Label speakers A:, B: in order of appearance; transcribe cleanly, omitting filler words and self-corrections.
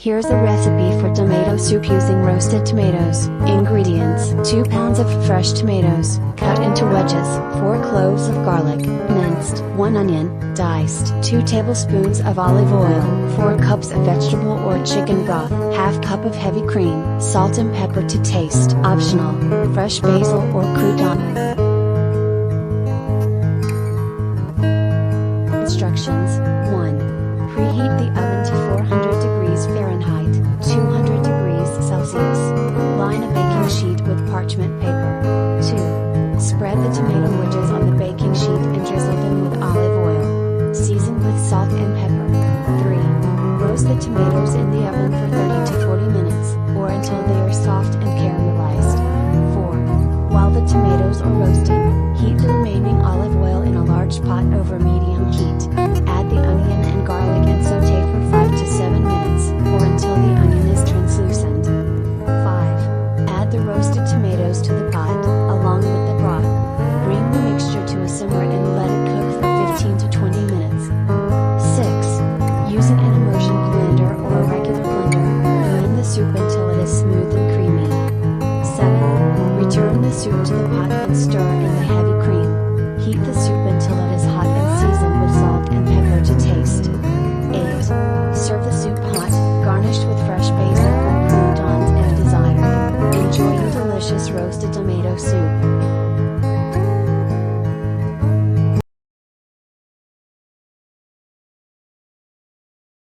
A: Here's a recipe for tomato soup using roasted tomatoes. Ingredients: 2 pounds of fresh tomatoes, cut into wedges, 4 cloves of garlic, minced, 1 onion, diced, 2 tablespoons of olive oil, 4 cups of vegetable or chicken broth, half cup of heavy cream, salt and pepper to taste. Optional, fresh basil or crouton. Instructions: 1. Preheat the oven to 400 degrees Fahrenheit, 200 degrees Celsius. Line a baking sheet with parchment paper. 2. Spread the tomato wedges on the baking sheet and drizzle them with olive oil. Season with salt and pepper. 3. Roast the tomatoes in the oven for 30 to 40 minutes, or until they are soft and caramelized. 4. While the tomatoes are roasting, heat the remaining olive oil in a large pot over medium heat. Add the onion and garlic and saute for 5 to 7 minutes, or until the onion is translucent. 5. Add the roasted tomatoes to the pot, along with the broth. Bring the mixture to a simmer and let it cook for 15 to 20 minutes. 6. Using an immersion blender or a regular blender, blend the soup until it is smooth and creamy. 7. Return the soup to the pot and stir in the heavy cream. Heat the soup until it is hot and season with salt and pepper to taste. 8. Serve the soup hot, garnished with fresh basil or croutons if desired. Enjoy your delicious roasted tomato soup.